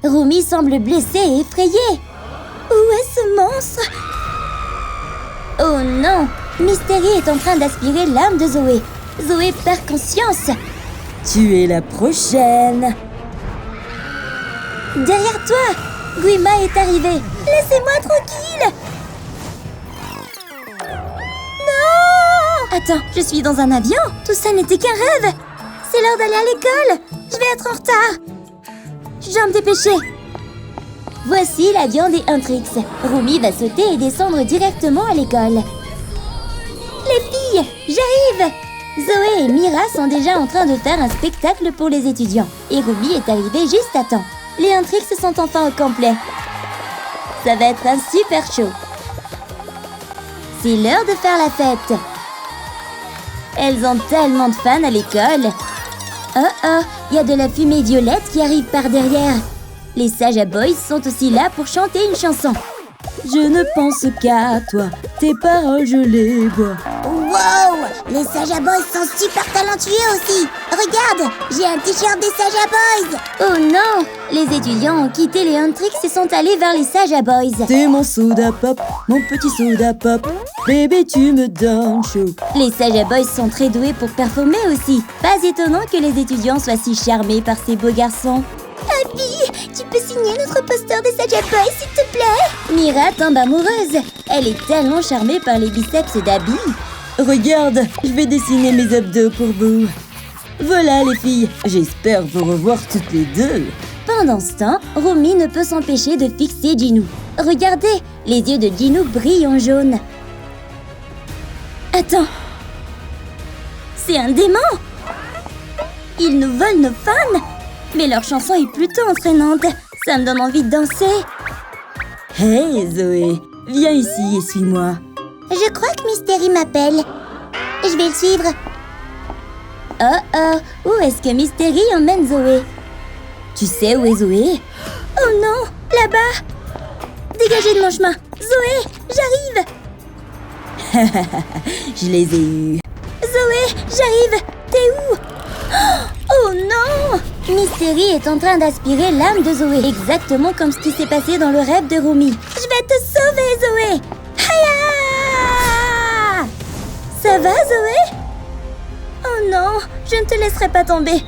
Romy semble blessée et effrayée. Où est ce monstre? Oh non! Mystery est en train d'aspirer l'âme de Zoé. Zoé perd conscience. Tu es la prochaine. Derrière toi, Guima est arrivée. Laissez-moi tranquille. Non! Attends, je suis dans un avion? Tout ça n'était qu'un rêve. C'est l'heure d'aller à l'école. Je vais être en retard. Je dois me dépêcher. Voici l'avion des Huntrix. Romy va sauter et descendre directement à l'école. Les filles, j'arrive! Zoé et Mira sont déjà en train de faire un spectacle pour les étudiants. Et Romy est arrivée juste à temps. Les Huntrix sont enfin au complet. Ça va être un super show. C'est l'heure de faire la fête. Elles ont tellement de fans à l'école. Oh, il y a de la fumée violette qui arrive par derrière. Les Saja Boys sont aussi là pour chanter une chanson. Je ne pense qu'à toi, tes paroles je les bois. Wow! Les Saja Boys sont super talentueux aussi. Regarde, j'ai un t-shirt des Saja Boys. Oh non! Les étudiants ont quitté les Huntrix et sont allés vers les Saja Boys. T'es mon soda pop, mon petit soda pop. Bébé, tu me donnes chaud. Les Saja Boys sont très doués pour performer aussi. Pas étonnant que les étudiants soient si charmés par ces beaux garçons. Abby, tu peux signer notre poster des Saja Boys, s'il te plaît? Mira tombe amoureuse. Elle est tellement charmée par les biceps d'Abby. Regarde, je vais dessiner mes abdos pour vous. Voilà les filles, j'espère vous revoir toutes les deux. Pendant ce temps, Romy ne peut s'empêcher de fixer Ginou. Regardez, les yeux de Ginou brillent en jaune. Attends. C'est un démon! Ils nous volent nos fans! Mais leur chanson est plutôt entraînante. Ça me donne envie de danser. Hey Zoé, viens ici et suis-moi. Je crois que Mystery m'appelle. Je vais le suivre. Oh, où est-ce que Mystery emmène Zoé? Tu sais où est Zoé? Oh non, là-bas. Dégagez de mon chemin. Zoé, j'arrive. Je les ai eus. Zoé, j'arrive. T'es où? Oh non! Mystery est en train d'aspirer l'âme de Zoé, exactement comme ce qui s'est passé dans le rêve de Romy. Je vais te sauver, Zoé! Hiya! Ça va, Zoé? Oh non, je ne te laisserai pas tomber.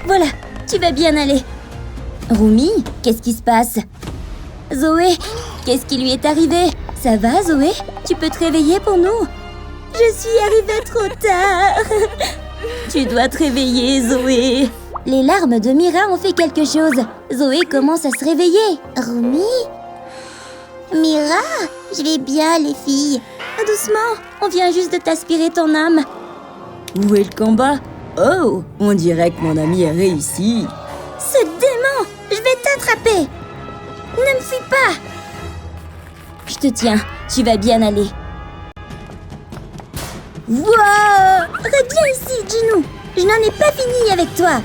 Voilà, tu vas bien aller. Romy, qu'est-ce qui se passe? Zoé, qu'est-ce qui lui est arrivé? Ça va, Zoé? Tu peux te réveiller pour nous? Je suis arrivée trop tard. Tu dois te réveiller, Zoé. Les larmes de Mira ont fait quelque chose. Zoé commence à se réveiller. Romy? Mira? Je vais bien, les filles. Doucement, on vient juste de t'aspirer ton âme. Où est le combat? Oh, on dirait que mon ami a réussi. Ce démon! Je vais t'attraper! Ne me fuis pas! Je te tiens, tu vas bien aller. Wow! Reviens ici, Ginou! Je n'en ai pas fini avec toi!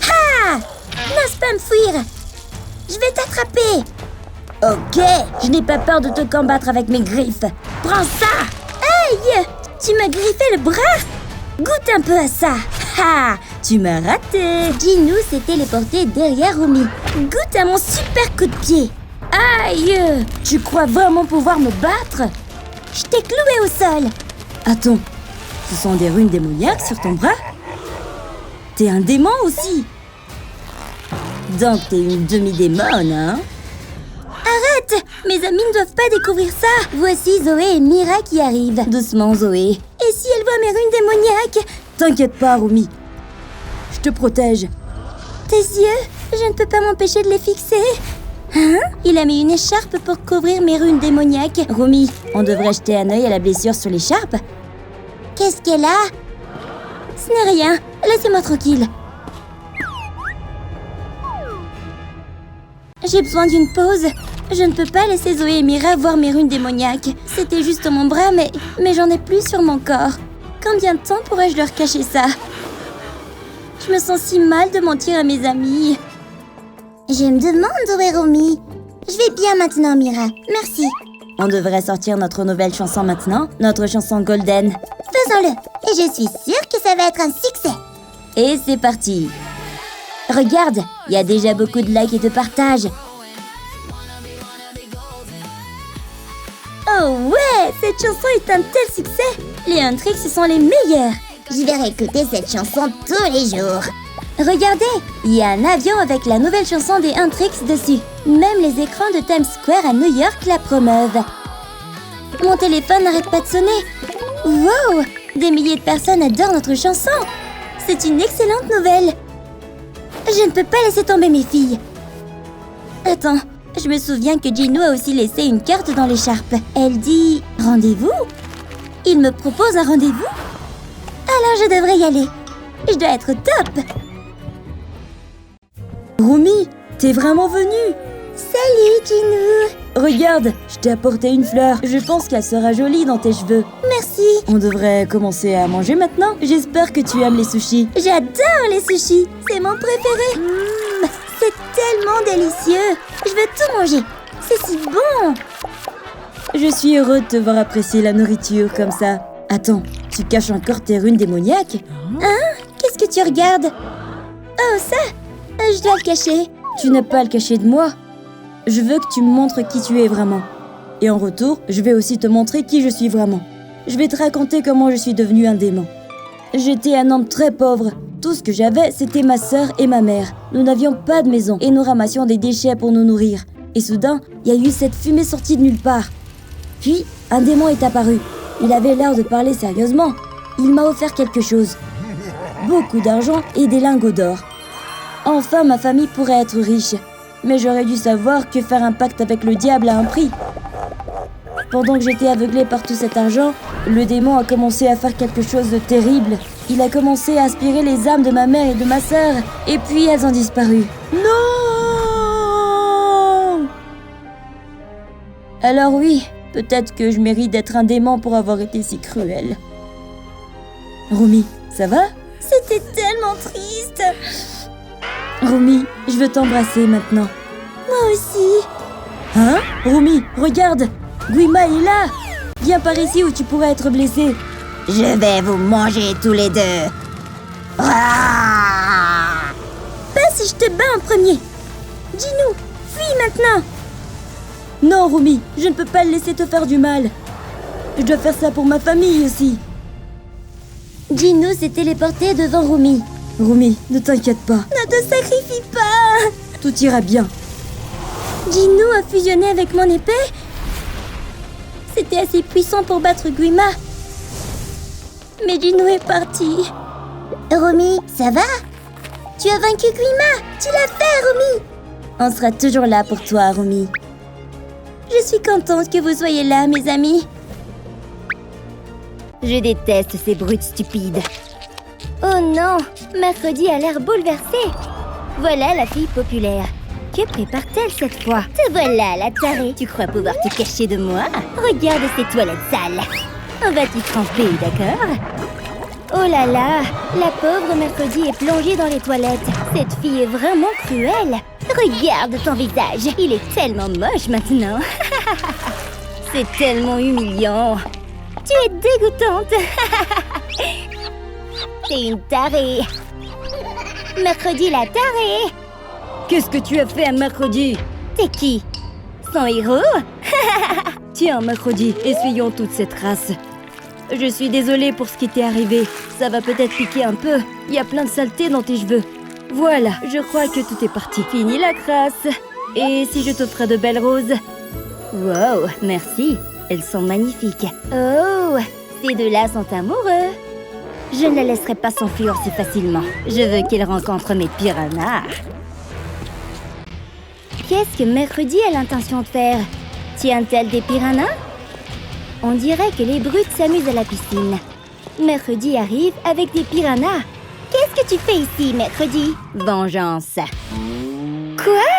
Ha! N'ose pas me fuir! Je vais t'attraper! Ok, je n'ai pas peur de te combattre avec mes griffes. Prends ça! Aïe! Tu m'as griffé le bras? Goûte un peu à ça! Ha! Tu m'as raté. Ginou s'est téléporté derrière Romy. Goûte à mon super coup de pied! Aïe! Tu crois vraiment pouvoir me battre? Je t'ai cloué au sol! Attends, ce sont des runes démoniaques sur ton bras? T'es un démon aussi? Donc t'es une demi-démone, hein? Arrête! Mes amis ne doivent pas découvrir ça! Voici Zoé et Mira qui arrivent. Doucement, Zoé. Et si elle voit mes runes démoniaques? T'inquiète pas, Romy. Je te protège. Tes yeux? Je ne peux pas m'empêcher de les fixer. Hein? Il a mis une écharpe pour couvrir mes runes démoniaques. Romy, on devrait jeter un œil à la blessure sur l'écharpe. Qu'est-ce qu'elle a? Ce n'est rien. Laissez-moi tranquille. J'ai besoin d'une pause. Je ne peux pas laisser Zoé et Mira voir mes runes démoniaques. C'était juste mon bras, mais j'en ai plus sur mon corps. Combien de temps pourrais-je leur cacher ça? Je me sens si mal de mentir à mes amis. Je me demande où est Romy. Je vais bien maintenant, Mira. Merci. On devrait sortir notre nouvelle chanson maintenant, notre chanson Golden. Faisons-le. Et je suis sûre que ça va être un succès. Et c'est parti. Regarde, il y a déjà beaucoup de likes et de partages. Oh ouais, cette chanson est un tel succès. Les Huntrix sont les meilleurs. Je vais réécouter cette chanson tous les jours. Regardez, il y a un avion avec la nouvelle chanson des Huntrix dessus. Même les écrans de Times Square à New York la promeuvent. Mon téléphone n'arrête pas de sonner. Wow, des milliers de personnes adorent notre chanson. C'est une excellente nouvelle. Je ne peux pas laisser tomber mes filles. Attends, je me souviens que Gino a aussi laissé une carte dans l'écharpe. Elle dit « Rendez-vous ». Il me propose un rendez-vous. Alors je devrais y aller. Je dois être top. Rumi, t'es vraiment venue? Salut Gino. Regarde, je t'ai apporté une fleur. Je pense qu'elle sera jolie dans tes cheveux. Merci. On devrait commencer à manger maintenant. J'espère que tu aimes les sushis. J'adore les sushis. C'est mon préféré. C'est tellement délicieux. Je veux tout manger. C'est si bon. Je suis heureux de te voir apprécier la nourriture comme ça. Attends, tu caches encore tes runes démoniaques? Hein? Qu'est-ce que tu regardes? Oh, ça? Je dois le cacher. Tu n'as pas à le cacher de moi. Je veux que tu me montres qui tu es vraiment. Et en retour, je vais aussi te montrer qui je suis vraiment. Je vais te raconter comment je suis devenu un démon. J'étais un homme très pauvre. Tout ce que j'avais, c'était ma sœur et ma mère. Nous n'avions pas de maison et nous ramassions des déchets pour nous nourrir. Et soudain, il y a eu cette fumée sortie de nulle part. Puis, un démon est apparu. Il avait l'air de parler sérieusement. Il m'a offert quelque chose. Beaucoup d'argent et des lingots d'or. Enfin, ma famille pourrait être riche. Mais j'aurais dû savoir que faire un pacte avec le diable a un prix. Pendant que j'étais aveuglée par tout cet argent, le démon a commencé à faire quelque chose de terrible. Il a commencé à aspirer les âmes de ma mère et de ma sœur. Et puis elles ont disparu. Non! Alors oui, peut-être que je mérite d'être un démon pour avoir été si cruel. Rumi, ça va? C'était tellement triste. Rumi, je veux t'embrasser maintenant. Moi aussi. Hein? Rumi, regarde! Guima est là! Viens par ici où tu pourrais être blessé. Je vais vous manger tous les deux. Ah! Pas si je te bats en premier. Gino, fuis maintenant. Non, Rumi, je ne peux pas le laisser te faire du mal. Je dois faire ça pour ma famille aussi. Gino s'est téléporté devant Rumi. Rumi, ne t'inquiète pas. Ne te sacrifie pas. Tout ira bien. Gino a fusionné avec mon épée. C'était assez puissant pour battre Guima. Mais Gino est parti. Rumi, ça va? Tu as vaincu Guima. Tu l'as fait, Rumi. On sera toujours là pour toi, Rumi. Je suis contente que vous soyez là, mes amis. Je déteste ces brutes stupides. Oh non, Mercredi a l'air bouleversée. Voilà la fille populaire. Que prépare-t-elle cette fois? Te voilà, la tarée. Tu crois pouvoir te cacher de moi? Regarde ces toilettes sales. On va t'y tremper, d'accord? Oh là là, la pauvre Mercredi est plongée dans les toilettes. Cette fille est vraiment cruelle. Regarde ton visage. Il est tellement moche maintenant. C'est tellement humiliant. Tu es dégoûtante. T'es une tarée. Mercredi la tarée. Qu'est-ce que tu as fait à Mercredi? T'es qui? Son héros? Tiens, Mercredi, essuyons toute cette race. Je suis désolée pour ce qui t'est arrivé. Ça va peut-être piquer un peu. Il y a plein de saleté dans tes cheveux. Voilà, je crois que tout est parti. Fini la crasse. Et si je t'offrais de belles roses? Wow, merci. Elles sont magnifiques. Oh, ces deux-là sont amoureux. Je ne les laisserai pas s'enfuir si facilement. Je veux qu'ils rencontrent mes piranhas. Qu'est-ce que Mercredi a l'intention de faire? Tient-elle des piranhas? On dirait que les brutes s'amusent à la piscine. Mercredi arrive avec des piranhas. Qu'est-ce que tu fais ici, Mercredi? Vengeance. Quoi?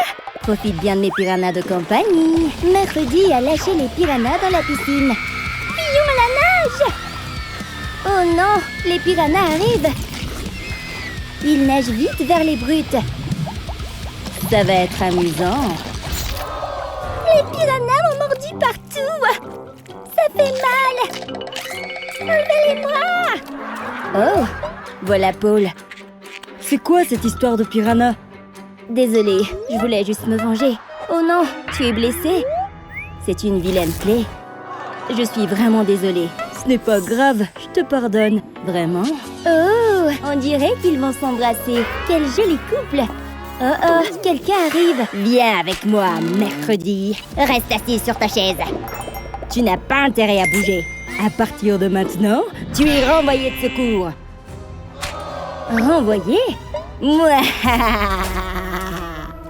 Profite bien de mes piranhas de compagnie. Mercredi a lâché les piranhas dans la piscine. Fuyons à la nage! Oh non, les piranhas arrivent. Ils nagent vite vers les brutes. Ça va être amusant. Les piranhas m'ont mordu partout. Ça fait mal. Enlevez-les-moi. Oh, voilà Paul. C'est quoi cette histoire de piranha? Désolée, je voulais juste me venger. Oh non, tu es blessée? C'est une vilaine plaie. Je suis vraiment désolée. Ce n'est pas grave, je te pardonne. Vraiment? Oh, on dirait qu'ils vont s'embrasser. Quel joli couple! Oh oh, quelqu'un arrive. Viens avec moi, mercredi. Reste assis sur ta chaise. Tu n'as pas intérêt à bouger. À partir de maintenant, Tu es renvoyé de secours. Renvoyé? Mouah.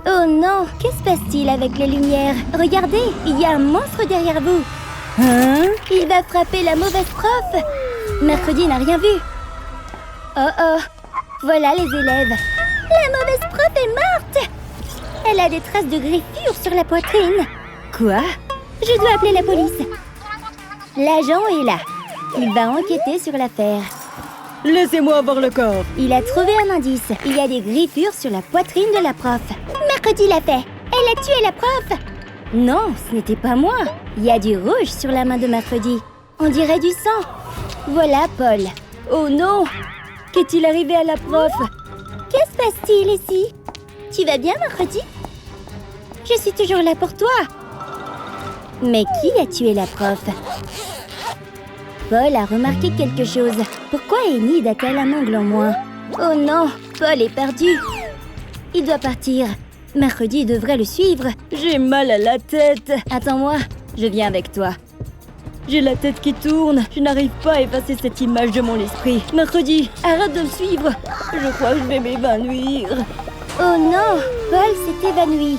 Oh non, que se passe-t-il avec les lumières? Regardez, il y a un monstre derrière vous. hein? Il va frapper la mauvaise prof. Mercredi n'a rien vu. Oh oh, voilà les élèves. La mauvaise prof est morte. Elle a des traces de griffures sur la poitrine. Quoi? Je dois appeler la police. L'agent est là. Il va enquêter sur l'affaire. Laissez-moi voir le corps. Il a trouvé un indice. Il y a des griffures sur la poitrine de la prof. Mercredi l'a fait. Elle a tué la prof. Non, ce n'était pas moi. Il y a du rouge sur la main de Mercredi. On dirait du sang. Voilà Paul. Oh non! Qu'est-il arrivé à la prof? Que se passe-t-il ici? Tu vas bien, Mercredi? Je suis toujours là pour toi. Mais qui a tué la prof? Paul a remarqué quelque chose. Pourquoi Enid a-t-elle un ongle en moins? Oh non, Paul est perdu. Il doit partir. Mercredi devrait le suivre. J'ai mal à la tête. Attends-moi, je viens avec toi. J'ai la tête qui tourne. Je n'arrive pas à effacer cette image de mon esprit. Mercredi, arrête de me suivre. Je crois que je vais m'évanouir. Oh non, Paul s'est évanoui.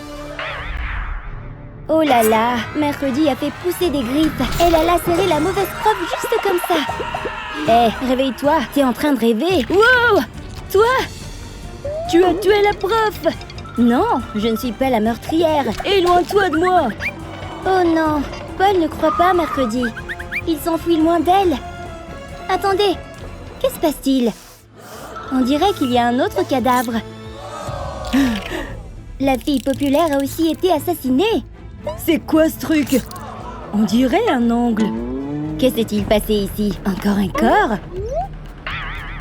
Oh là là, Mercredi a fait pousser des griffes. Elle a lacéré la mauvaise prof juste comme ça. Hé, réveille-toi, t'es en train de rêver. Wow! Toi? Tu as tué la prof! Non, je ne suis pas la meurtrière. Éloigne-toi de moi! Oh non, Paul ne croit pas Mercredi. Il s'enfuit loin d'elle. Attendez, que se passe-t-il? On dirait qu'il y a un autre cadavre. La fille populaire a aussi été assassinée. C'est quoi ce truc? On dirait un ongle. Que s'est-il passé ici? Encore un corps?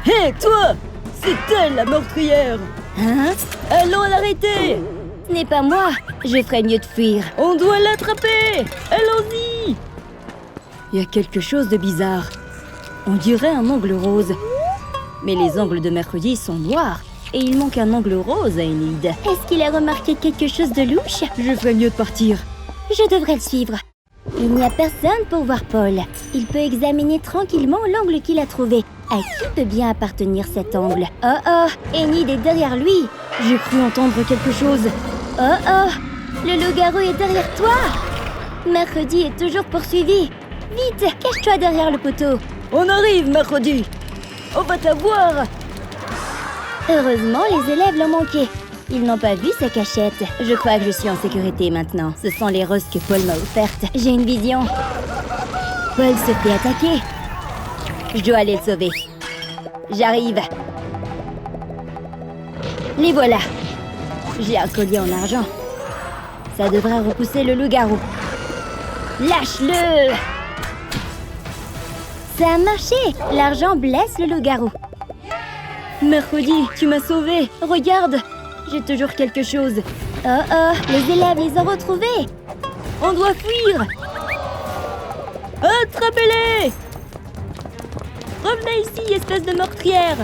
Hé, toi! C'est elle la meurtrière! Hein? Allons l'arrêter! Ce n'est pas moi. Je ferais mieux de fuir. On doit l'attraper! Allons-y! Il y a quelque chose de bizarre. On dirait un ongle rose. Mais les ongles de Mercredi sont noirs. Et il manque un ongle rose à Enid. Est-ce qu'il a remarqué quelque chose de louche? Je ferais mieux de partir. Je devrais le suivre. Il n'y a personne pour voir Paul. Il peut examiner tranquillement l'angle qu'il a trouvé. À qui peut bien appartenir cet angle? Oh oh, Enid est derrière lui. J'ai cru entendre quelque chose. Oh oh, le loup-garou est derrière toi. Mercredi est toujours poursuivi. Vite, cache-toi derrière le poteau. On arrive, Mercredi! On va t'avoir! Heureusement, les élèves l'ont manqué. Ils n'ont pas vu sa cachette. Je crois que je suis en sécurité maintenant. Ce sont les roses que Paul m'a offertes. J'ai une vision. Paul se fait attaquer. Je dois aller le sauver. J'arrive. Les voilà. J'ai un collier en argent. Ça devrait repousser le loup-garou. Lâche-le! Ça a marché! L'argent blesse le loup-garou. Mercredi, tu m'as sauvée. Regarde, j'ai toujours quelque chose. Oh oh, les élèves les ont retrouvés. On doit fuir. Attrapez-les! Revenez ici, espèce de meurtrière!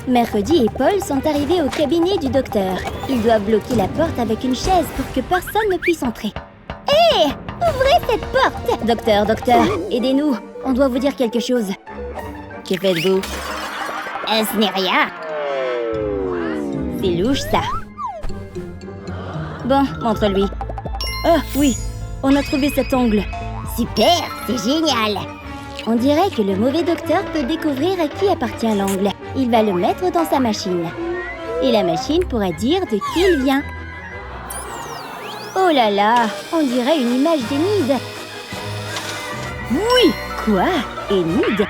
Mercredi et Paul sont arrivés au cabinet du docteur. Ils doivent bloquer la porte avec une chaise pour que personne ne puisse entrer. Hé! Ouvrez cette porte! Docteur, aidez-nous. On doit vous dire quelque chose. Que faites-vous? Ce n'est rien. C'est louche, ça. Bon, montre-lui. Ah oui, on a trouvé cet angle. Super, c'est génial. On dirait que le mauvais docteur peut découvrir à qui appartient l'angle. Il va le mettre dans sa machine. Et la machine pourra dire de qui il vient. Oh là là, on dirait une image d'Enid. Oui! Quoi? Enid?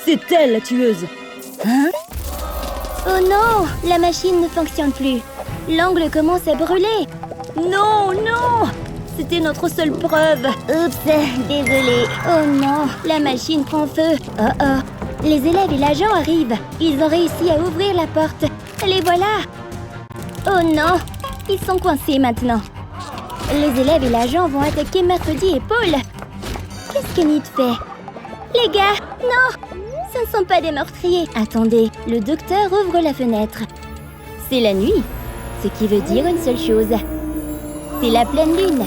C'est elle la tueuse. Hein? Oh non, la machine ne fonctionne plus. L'angle commence à brûler. Non, non! C'était notre seule preuve. Oups, désolée. Oh non, la machine prend feu. Oh oh, Les élèves et l'agent arrivent. Ils ont réussi à ouvrir la porte. Les voilà. Oh non, ils sont coincés maintenant. Les élèves et l'agent vont attaquer Mercredi et Paul. Qu'est-ce que Nid fait? Les gars, non! Ce ne sont pas des meurtriers. Attendez, le docteur ouvre la fenêtre. C'est la nuit, ce qui veut dire une seule chose. C'est la pleine lune.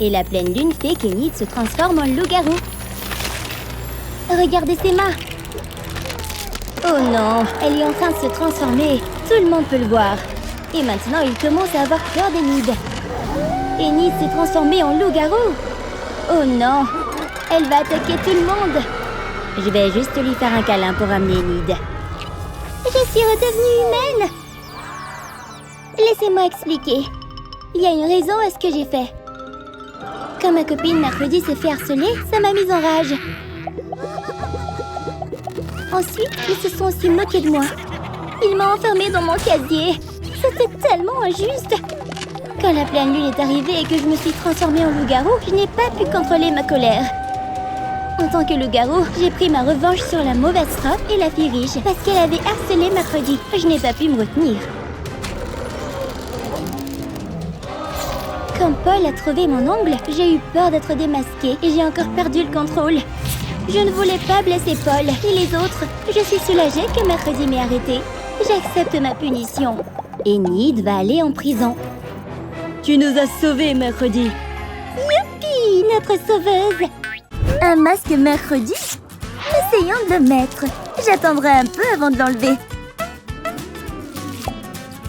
Et la pleine lune fait qu'Enid se transforme en loup-garou. Regardez ses mains. Oh non, elle est en train de se transformer. Tout le monde peut le voir. Et maintenant, il commence à avoir peur d'Enid. Enid s'est transformée en loup-garou. Oh non, elle va attaquer tout le monde. Je vais juste lui faire un câlin pour amener Enid. Je suis redevenue humaine. Laissez-moi expliquer. Il y a une raison à ce que j'ai fait. Quand ma copine Mercredi s'est fait harceler, ça m'a mise en rage. Ensuite, ils se sont aussi moqués de moi. Ils m'ont enfermée dans mon casier. C'était tellement injuste. Quand la pleine lune est arrivée et que je me suis transformée en loup-garou, je n'ai pas pu contrôler ma colère. En tant que loup-garou, j'ai pris ma revanche sur la mauvaise prof et la fille riche parce qu'elle avait harcelé Mercredi. Je n'ai pas pu me retenir. Quand Paul a trouvé mon ongle, j'ai eu peur d'être démasquée et j'ai encore perdu le contrôle. Je ne voulais pas blesser Paul et les autres. Je suis soulagée que Mercredi m'ait arrêtée. J'accepte ma punition. Enid va aller en prison. Tu nous as sauvés, Mercredi. Youpi, notre sauveuse. Un masque Mercredi? Essayons de le mettre. J'attendrai un peu avant de l'enlever.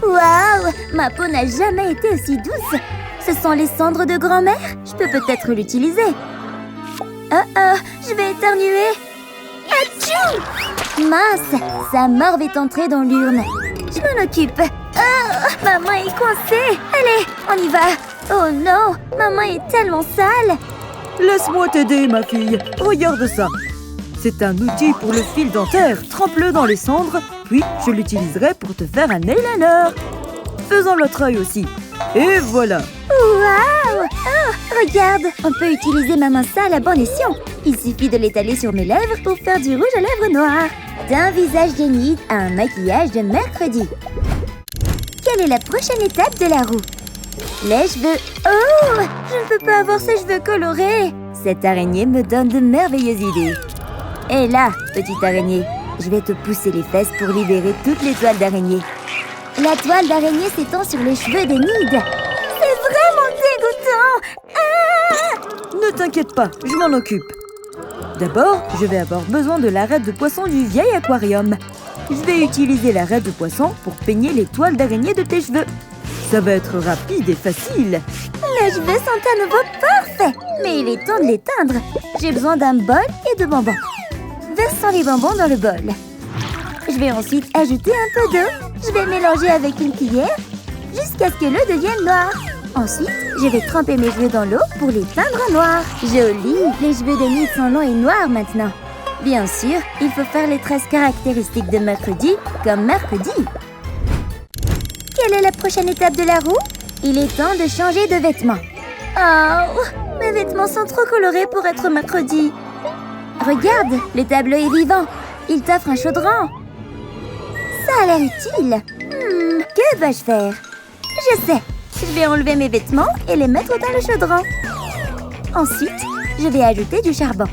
Waouh! Ma peau n'a jamais été aussi douce. Ce sont les cendres de grand-mère? Je peux peut-être l'utiliser. Oh, je vais éternuer. Atchou! Mince, sa morve est entrée dans l'urne. Je m'en occupe. Oh, ma main est coincée. Allez, on y va. Oh non, ma main est tellement sale. Laisse-moi t'aider, ma fille. Regarde ça. C'est un outil pour le fil dentaire. Trempe-le dans les cendres, puis je l'utiliserai pour te faire un eyeliner. Faisons l'autre œil aussi. Et voilà. Waouh! Oh, regarde, on peut utiliser ma main sale à bon escient. Il suffit de l'étaler sur mes lèvres pour faire du rouge à lèvres noir. D'un visage d'Enid à un maquillage de Mercredi. Quelle est la prochaine étape de la roue? Les cheveux. Oh! Je ne peux pas avoir ces cheveux colorés. Cette araignée me donne de merveilleuses idées. Et là, petite araignée, je vais te pousser les fesses pour libérer toutes les toiles d'araignée. La toile d'araignée s'étend sur les cheveux d'Enid. C'est vraiment dégoûtant. Ah! Ne t'inquiète pas, je m'en occupe. D'abord, je vais avoir besoin de l'arête de poisson du vieil aquarium. Je vais utiliser l'arête de poisson pour peigner les toiles d'araignée de tes cheveux. Ça va être rapide et facile. Mes cheveux sont à nouveau parfaits. Mais il est temps de les teindre. J'ai besoin d'un bol et de bonbons. Versons les bonbons dans le bol. Je vais ensuite ajouter un peu d'eau. Je vais mélanger avec une cuillère jusqu'à ce que l'eau devienne noire. Ensuite, je vais tremper mes cheveux dans l'eau pour les teindre en noir. Joli! Les cheveux d'Enid sont longs et noirs maintenant. Bien sûr, il faut faire les tresses caractéristiques de Mercredi comme Mercredi. Quelle est la prochaine étape de la roue? Il est temps de changer de vêtements. Oh! Mes vêtements sont trop colorés pour être Mercredi. Regarde, le tableau est vivant. Il t'offre un chaudron. Ça a l'air utile. Que vais-je faire? Je sais. Je vais enlever mes vêtements et les mettre dans le chaudron. Ensuite, je vais ajouter du charbon.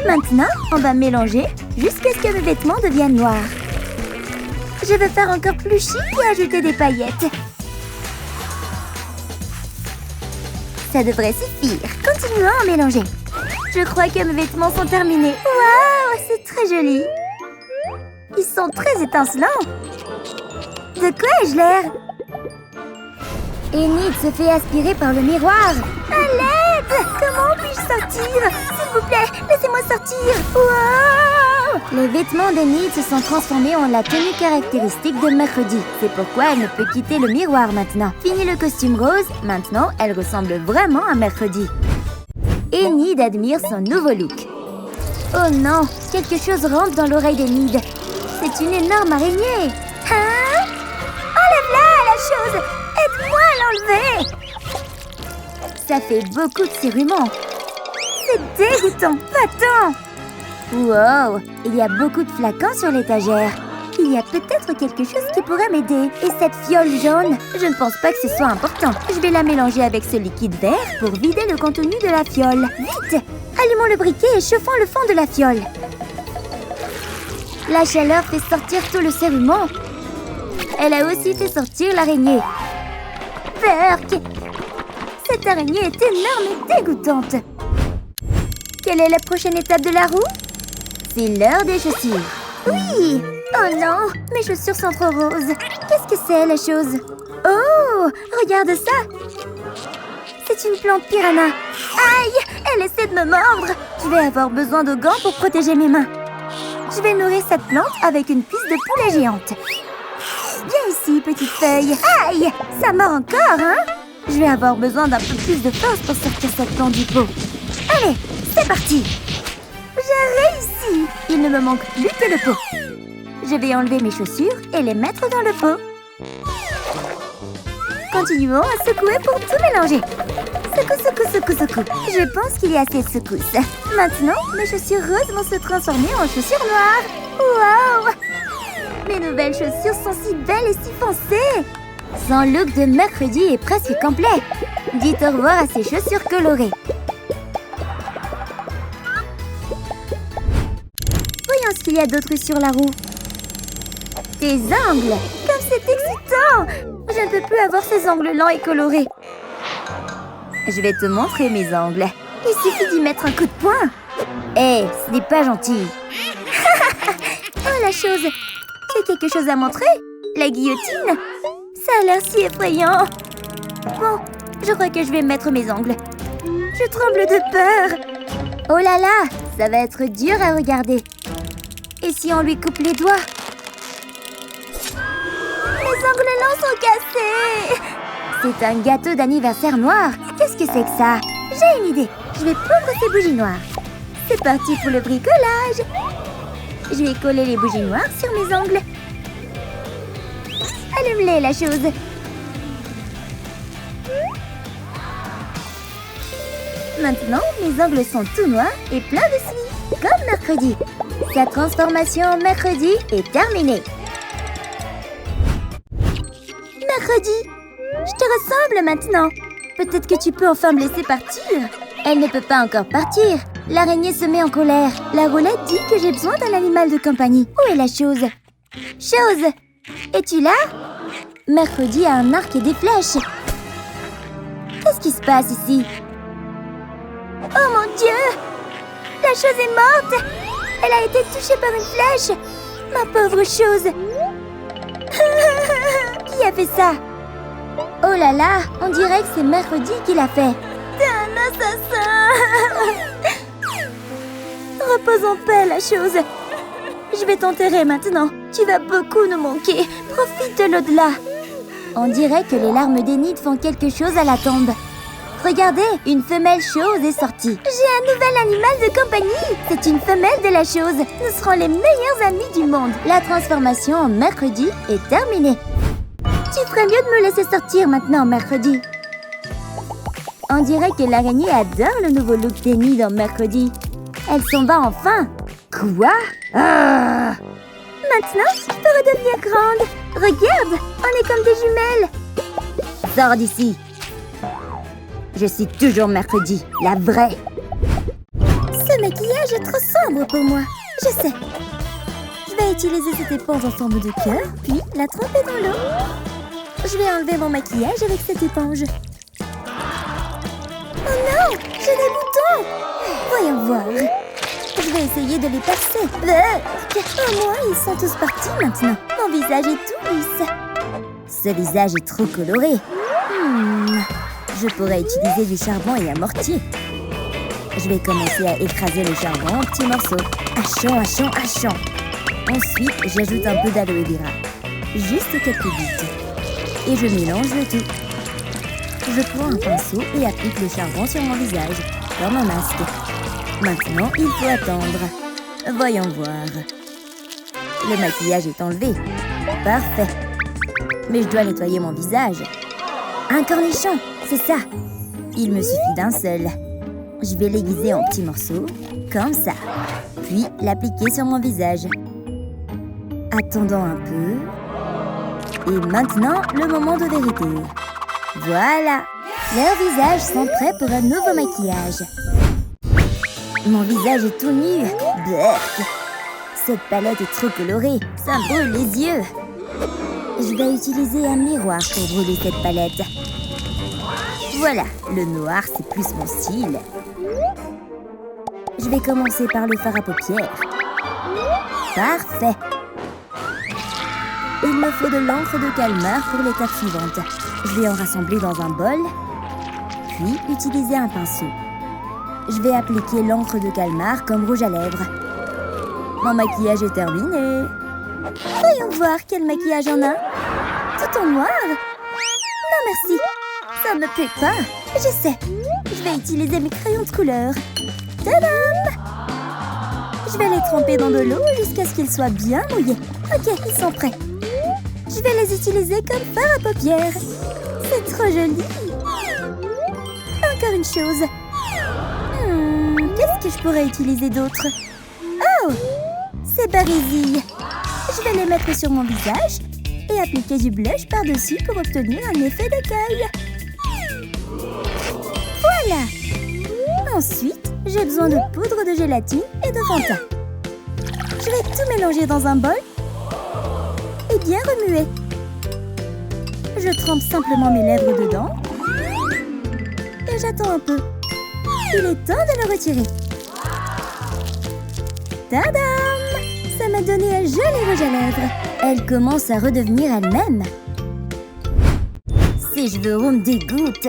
Maintenant, on va mélanger jusqu'à ce que mes vêtements deviennent noirs. Je vais faire encore plus chic et ajouter des paillettes. Ça devrait suffire. Continuons à mélanger. Je crois que mes vêtements sont terminés. Waouh, c'est très joli. Ils sont très étincelants. De quoi ai-je l'air? Enid se fait aspirer par le miroir. À l'aide! Comment puis-je sortir? S'il vous plaît, laissez-moi sortir. Wow! Les vêtements d'Enid se sont transformés en la tenue caractéristique de Mercredi. C'est pourquoi elle ne peut quitter le miroir maintenant. Fini le costume rose, maintenant elle ressemble vraiment à Mercredi. Enid admire son nouveau look. Oh non, quelque chose rentre dans l'oreille d'Enid. C'est une énorme araignée. Hein? Enlève-la, la chose! Aide-moi à l'enlever! Ça fait beaucoup de serrurement. C'est dégoûtant. Va-t'en. Wow, il y a beaucoup de flacons sur l'étagère. Il y a peut-être quelque chose qui pourrait m'aider. Et cette fiole jaune, je ne pense pas que ce soit important. Je vais la mélanger avec ce liquide vert pour vider le contenu de la fiole. Vite! Allumons le briquet et chauffons le fond de la fiole. La chaleur fait sortir tout le cérumen. Elle a aussi fait sortir l'araignée. Berk! Cette araignée est énorme et dégoûtante. Quelle est la prochaine étape de la roue? C'est l'heure des chaussures. Oui! Oh non! Mes chaussures sont trop roses. Qu'est-ce que c'est, la chose? Oh! Regarde ça! C'est une plante piranha. Aïe! Elle essaie de me mordre! Je vais avoir besoin de gants pour protéger mes mains. Je vais nourrir cette plante avec une pisse de poulet géante. Viens ici, petite feuille. Aïe! Ça mord encore, hein? Je vais avoir besoin d'un peu plus de force pour sortir cette plante du pot. Allez, c'est parti! J'ai réussi! Il ne me manque plus que le pot. Je vais enlever mes chaussures et les mettre dans le pot. Continuons à secouer pour tout mélanger. Secoue, secoue, secoue, secoue. Je pense qu'il y a assez de secousses. Maintenant, mes chaussures roses vont se transformer en chaussures noires. Waouh! Mes nouvelles chaussures sont si belles et si foncées. Son look de mercredi est presque complet. Dites au revoir à ces chaussures colorées. Voyons ce qu'il y a d'autre sur la roue. Tes ongles! Comme c'est excitant! Je ne peux plus avoir ces ongles lents et colorés. Je vais te montrer mes ongles. Il suffit d'y mettre un coup de poing. Hé, ce n'est pas gentil. Oh, la chose! Tu as quelque chose à montrer? La guillotine? Ça a l'air si effrayant. Bon, je crois que je vais mettre mes ongles. Je tremble de peur. Oh là là, ça va être dur à regarder. Et si on lui coupe les doigts? Mes ongles longs sont cassés. C'est un gâteau d'anniversaire noir. Qu'est-ce que c'est que ça? J'ai une idée. Je vais prendre ces bougies noires. C'est parti pour le bricolage. Je vais coller les bougies noires sur mes ongles. Allume-les, la chose. Maintenant, mes ongles sont tout noirs et pleins de suie, comme mercredi. Sa transformation en mercredi est terminée. Mercredi, je te ressemble maintenant. Peut-être que tu peux enfin me laisser partir. Elle ne peut pas encore partir. L'araignée se met en colère. La roulette dit que j'ai besoin d'un animal de compagnie. Où est la chose? Chose, es-tu là? Mercredi a un arc et des flèches. Qu'est-ce qui se passe ici? Oh mon Dieu! La chose est morte! Elle a été touchée par une flèche! Ma pauvre chose! Qui a fait ça? Oh là là, on dirait que c'est Mercredi qui l'a fait. T'es un assassin! Repose en paix, la chose. Je vais t'enterrer maintenant. Tu vas beaucoup nous manquer. Profite de l'au-delà. On dirait que les larmes d'Enid font quelque chose à la tombe. Regardez, une femelle chose est sortie. J'ai un nouvel animal de compagnie. C'est une femelle de la chose. Nous serons les meilleurs amis du monde. La transformation en Mercredi est terminée. Tu ferais mieux de me laisser sortir maintenant, Mercredi. On dirait que l'araignée adore le nouveau look d'Enid en Mercredi. Elle s'en va enfin. Quoi? Ah! Maintenant, je peux redevenir grande. Regarde, on est comme des jumelles. Sors d'ici. Je suis toujours Mercredi, la vraie. Ce maquillage est trop sombre pour moi. Je sais. Je vais utiliser cette éponge en forme de cœur, puis la tremper dans l'eau. Je vais enlever mon maquillage avec cette éponge. Oh non, j'ai des boutons. Voyons voir. Je vais essayer de les percer. Au moins, ils sont tous partis maintenant. Mon visage est tout lisse. Ce visage est trop coloré. Je pourrais utiliser du charbon et un mortier. Je vais commencer à écraser le charbon en petits morceaux. Hachant, hachant, hachant. Ensuite, j'ajoute un peu d'aloe vera. Juste quelques gouttes. Et je mélange le tout. Je prends un pinceau et applique le charbon sur mon visage, comme un masque. Maintenant, il faut attendre. Voyons voir. Le maquillage est enlevé. Parfait. Mais je dois nettoyer mon visage. Un cornichon, c'est ça. Il me suffit d'un seul. Je vais l'aiguiser en petits morceaux, comme ça. Puis l'appliquer sur mon visage. Attendons un peu. Et maintenant, le moment de vérité. Voilà. Leurs visages sont prêts pour un nouveau maquillage. Mon visage est tout nu. Blech. Cette palette est trop colorée. Ça me brûle les yeux. Je vais utiliser un miroir pour brûler cette palette. Voilà, le noir, c'est plus mon style. Je vais commencer par le fard à paupières. Parfait. Il me faut de l'encre de calmar pour l'étape suivante. Je vais en rassembler dans un bol, puis utiliser un pinceau. Je vais appliquer l'encre de calmar comme rouge à lèvres. Mon maquillage est terminé. Voyons voir quel maquillage on a. Tout en noir? Non merci, ça me plaît pas. Je sais, je vais utiliser mes crayons de couleur. Tadam! Je vais les tremper dans de l'eau jusqu'à ce qu'ils soient bien mouillés. Ok, ils sont prêts. Je vais les utiliser comme fard à paupières. C'est trop joli. Encore une chose. Qu'est-ce que je pourrais utiliser d'autre? Oh! Ces barésilles. Je vais les mettre sur mon visage et appliquer du blush par-dessus pour obtenir un effet d'écaille. Voilà! Ensuite, j'ai besoin de poudre de gélatine et de Fanta. Je vais tout mélanger dans un bol et bien remuer. Je trempe simplement mes lèvres dedans et j'attends un peu. Il est temps de le retirer. Tadam! Ça m'a donné un joli rouge à lèvres. Elle commence à redevenir elle-même. Ces cheveux roux me dégoûtent.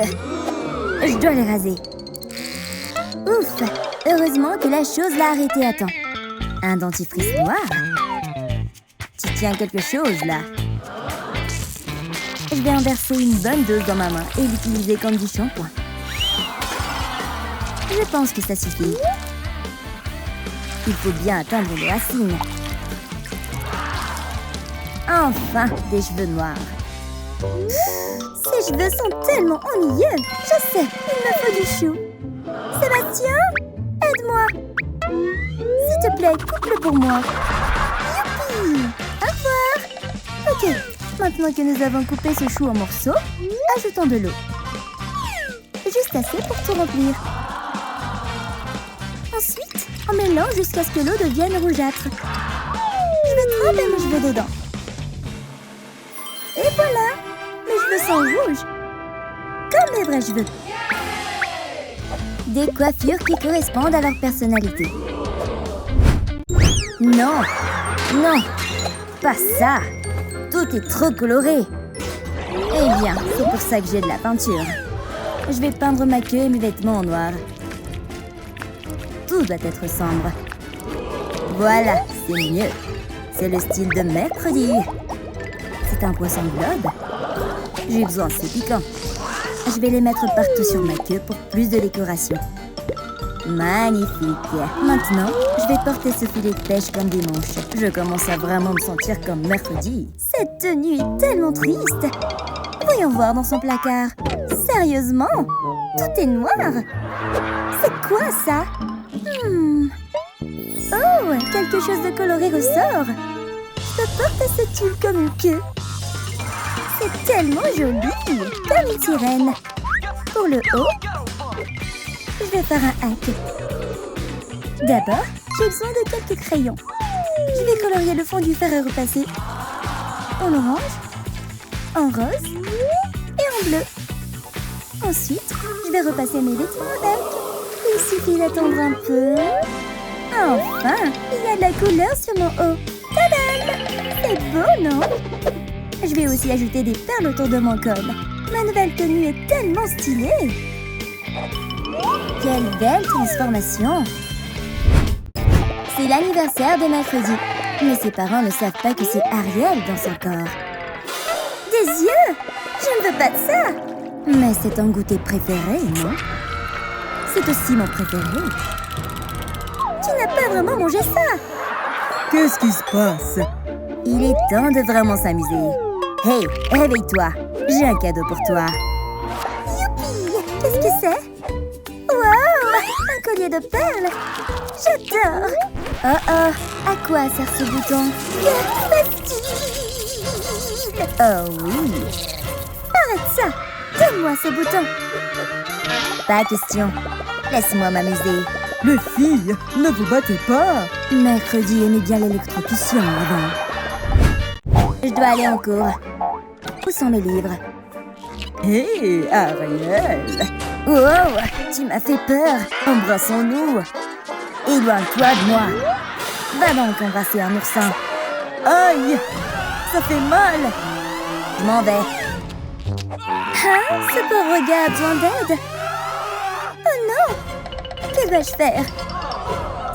Je dois les raser. Ouf! Heureusement que la chose l'a arrêté à temps. Un dentifrice noir? Tu tiens quelque chose, là? Je vais en verser une bonne dose dans ma main et l'utiliser comme du shampoing. Je pense que ça suffit. Il faut bien atteindre les racines. Enfin, des cheveux noirs. Ces cheveux sont tellement ennuyeux. Je sais, il me faut du chou. Sébastien, aide-moi. S'il te plaît, coupe-le pour moi. Youpi! Au revoir. Ok, maintenant que nous avons coupé ce chou en morceaux, ajoutons de l'eau. Juste assez pour tout remplir. Ensuite, on mélange jusqu'à ce que l'eau devienne rougeâtre. Je vais tremper mes cheveux dedans. Et voilà, mes cheveux sont rouges, comme mes vrais cheveux. Des coiffures qui correspondent à leur personnalité. Non, non, pas ça. Tout est trop coloré. Eh bien, c'est pour ça que j'ai de la peinture. Je vais peindre ma queue et mes vêtements en noir. Tout doit être sombre. Voilà, c'est mieux. C'est le style de mercredi. C'est un poisson globe. J'ai besoin de c'est piquant. Je vais les mettre partout sur ma queue pour plus de décoration. Magnifique. Maintenant, je vais porter ce filet de pêche comme des manches. Je commence à vraiment me sentir comme mercredi. Cette tenue est tellement triste. Voyons voir dans son placard. Sérieusement? Tout est noir. C'est quoi ça? Oh, quelque chose de coloré ressort. Je peux porter ce tulle comme une queue. C'est tellement joli, comme une sirène. Pour le haut, je vais faire un hack. D'abord, j'ai besoin de quelques crayons. Je vais colorier le fond du fer à repasser en orange, en rose et en bleu. Ensuite, je vais repasser mes vêtements avec. Il suffit d'attendre un peu. Enfin, il y a de la couleur sur mon haut. Tadam! C'est beau, non? Je vais aussi ajouter des perles autour de mon col. Ma nouvelle tenue est tellement stylée. Quelle belle transformation! C'est l'anniversaire de mercredi. Mais ses parents ne savent pas que c'est Ariel dans son corps. Des yeux! Je ne veux pas de ça! Mais c'est ton goûter préféré, non? C'est aussi mon préféré. Tu n'as pas vraiment mangé ça! Qu'est-ce qui se passe? Il est temps de vraiment s'amuser. Hey, réveille-toi. J'ai un cadeau pour toi. Youpi! Qu'est-ce que c'est? Wow! bouquet de perles. J'adore. Oh oh, à quoi sert ce bouton? Pastille. Oh oui. Arrête ça. Donne-moi ce bouton. Pas question. Laisse-moi m'amuser. Les filles, ne vous battez pas. Mercredi aimait bien l'électrocution avant. Je dois aller en cours. Où sont mes livres? Hé, Ariel. Wow, tu m'as fait peur. Embrassons-nous. Éloigne-toi de moi. Va donc embrasser un oursin. Aïe, ça fait mal. Je m'en vais. Hein? Ce pauvre gars a besoin d'aide. Oh non! Que dois-je faire?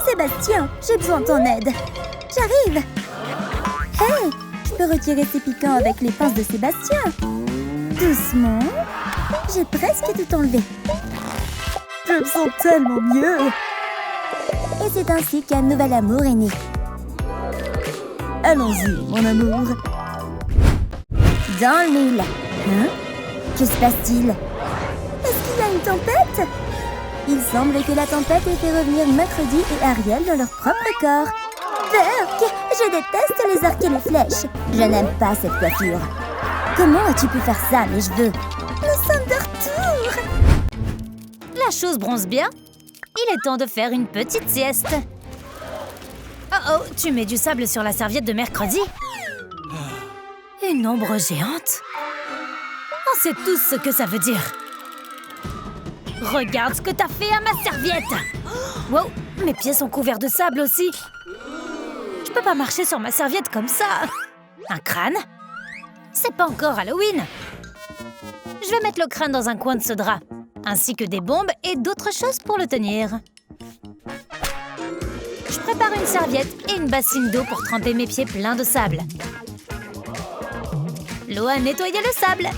Sébastien, j'ai besoin de ton aide. J'arrive. Hey, je peux retirer ces piquants avec les pinces de Sébastien. Doucement. J'ai presque tout enlevé. Je me sens tellement mieux. Et c'est ainsi qu'un nouvel amour est né. Allons-y, mon amour. Dans le moule. Hein? Que se passe-t-il? Est-ce qu'il y a une tempête? Il semble que la tempête ait fait revenir Mercredi et Ariel dans leur propre corps. Burk, je déteste les arcs et les flèches. Je n'aime pas cette coiffure. Comment as-tu pu faire ça, mes cheveux? Nous sommes de retour. La chose bronze bien. Il est temps de faire une petite sieste. Oh oh, tu mets du sable sur la serviette de Mercredi? Une ombre géante? On sait tous ce que ça veut dire. Regarde ce que t'as fait à ma serviette! Wow, mes pieds sont couverts de sable aussi. Je peux pas marcher sur ma serviette comme ça. Un crâne? C'est pas encore Halloween. Je vais mettre le crâne dans un coin de ce drap, ainsi que des bombes et d'autres choses pour le tenir. Je prépare une serviette et une bassine d'eau pour tremper mes pieds pleins de sable. L'eau a nettoyé le sable.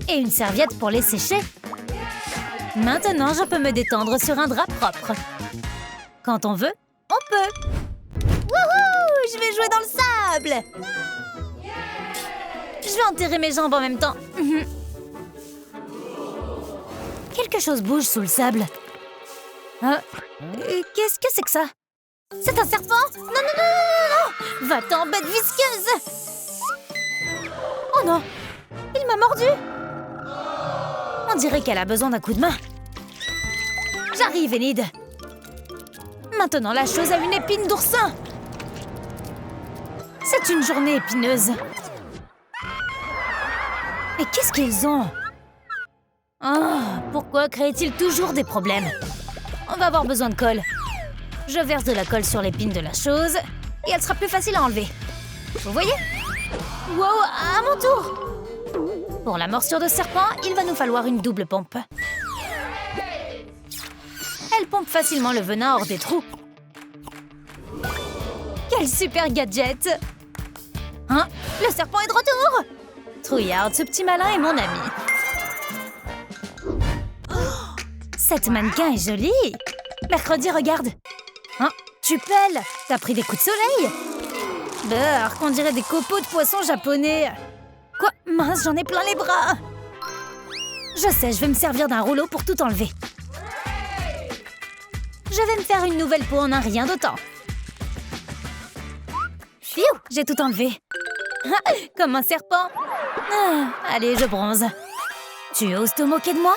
Et une serviette pour les sécher. Maintenant, je peux me détendre sur un drap propre. Quand on veut, on peut. Wouhou! Je vais jouer dans le sable! Je vais enterrer mes jambes en même temps. Quelque chose bouge sous le sable. Qu'est-ce que c'est que ça? C'est un serpent? Non, non, non, non, non! Va-t'en, bête visqueuse! Oh non! Il m'a mordu! On dirait qu'elle a besoin d'un coup de main. J'arrive, Enid. Maintenant, la chose a une épine d'oursin. C'est une journée épineuse. Mais qu'est-ce qu'ils ont? Oh, pourquoi créent-ils toujours des problèmes? On va avoir besoin de colle. Je verse de la colle sur l'épine de la chose et elle sera plus facile à enlever. Vous voyez? Wow, à mon tour! Pour la morsure de serpent, il va nous falloir une double pompe. Elle pompe facilement le venin hors des trous. Quel super gadget! Hein? Le serpent est de retour! Trouillard, ce petit malin est mon ami. Oh, cette mannequin est jolie! Mercredi, regarde! Hein? Tu pèles! T'as pris des coups de soleil! Burk, on dirait des copeaux de poissons japonais! Quoi? Mince, j'en ai plein les bras! Je sais, je vais me servir d'un rouleau pour tout enlever. Je vais me faire une nouvelle peau en un rien de temps. Pfiou, j'ai tout enlevé. Comme un serpent. Allez, je bronze. Tu oses te moquer de moi?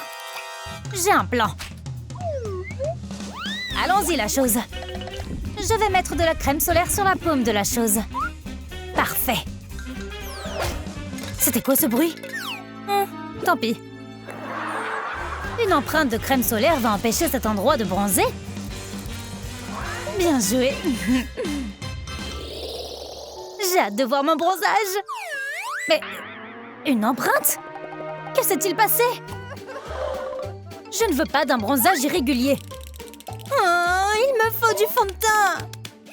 J'ai un plan. Allons-y, la chose. Je vais mettre de la crème solaire sur la paume de la chose. Parfait. C'était quoi ce bruit? Tant pis. Une empreinte de crème solaire va empêcher cet endroit de bronzer? Bien joué. J'ai hâte de voir mon bronzage. Mais une empreinte? Que s'est-il passé? Je ne veux pas d'un bronzage irrégulier. Oh, il me faut du fond de teint.